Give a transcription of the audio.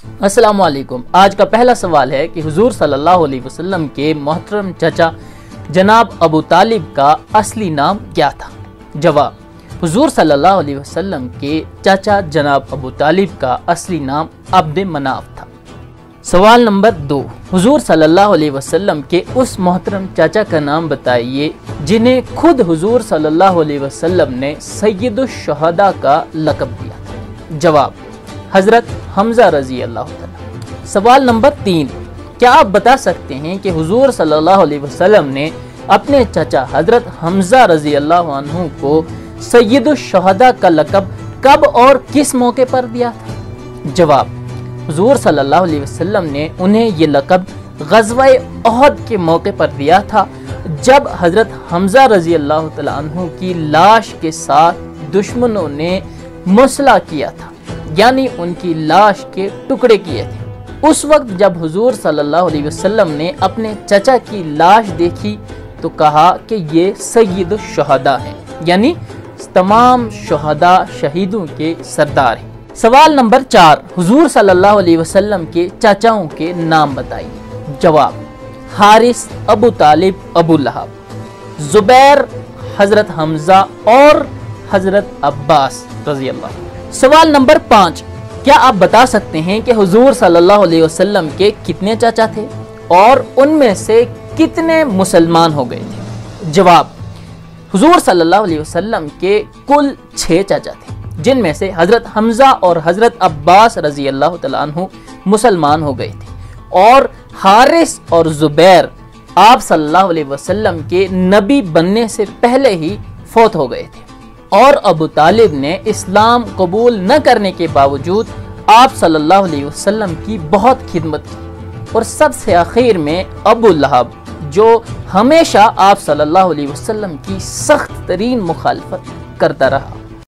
السلام علیکم۔ آج کا پہلا سوال ہے کہ حضور صلی اللہ علیہ وسلم کے محترم چچا جناب ابو طالب کا اصلی نام کیا تھا؟ جواب: حضور صلی اللہ علیہ وسلم کے چچا جناب ابو طالب کا اصلی نام عبد مناف تھا۔ سوال نمبر 2، حضور صلی اللہ علیہ وسلم کے اس محترم چچا کا نام بتائیے جنہیں خود حضور صلی اللہ علیہ وسلم نے سید الشہداء کا لقب دیا تھا۔ جواب: حضرت حمزہ رضی اللہ عنہ۔ سوال نمبر 3، کیا آپ بتا سکتے ہیں کہ حضور صلی اللہ علیہ وسلم نے اپنے چچا حضرت حمزہ رضی اللہ عنہ کو سید الشہداء کا لقب کب اور کس موقع پر دیا تھا؟ جواب: حضور صلی اللہ علیہ وسلم نے انہیں یہ لقب غزوہ احد کے موقع پر دیا تھا، جب حضرت حمزہ رضی اللہ تعالیٰ عنہ کی لاش کے ساتھ دشمنوں نے مسلح کیا تھا، یعنی ان کی لاش کے ٹکڑے کیے تھے۔ اس وقت جب حضور صلی اللہ علیہ وسلم نے اپنے چچا کی لاش دیکھی تو کہا کہ یہ سید الشہداء ہیں، یعنی تمام شہداء شہیدوں کے سردار ہیں۔ سوال نمبر 4، حضور صلی اللہ علیہ وسلم کے چچاؤں کے نام بتائیے۔ جواب: حارث، ابو طالب، ابو لہب، زبیر، حضرت حمزہ اور حضرت عباس رضی اللہ عنہ۔ سوال نمبر 5، کیا آپ بتا سکتے ہیں کہ حضور صلی اللہ علیہ وسلم کے کتنے چچا تھے اور ان میں سے کتنے مسلمان ہو گئے تھے؟ جواب: حضور صلی اللہ علیہ وسلم کے کل 6 چچا تھے، جن میں سے حضرت حمزہ اور حضرت عباس رضی اللہ تعالیٰ عنہ مسلمان ہو گئے تھے، اور حارث اور زبیر آپ صلی اللہ علیہ وسلم کے نبی بننے سے پہلے ہی فوت ہو گئے تھے، اور ابو طالب نے اسلام قبول نہ کرنے کے باوجود آپ صلی اللہ علیہ وسلم کی بہت خدمت کی، اور سب سے آخر میں ابو لہب جو ہمیشہ آپ صلی اللہ علیہ وسلم کی سخت ترین مخالفت کرتا رہا۔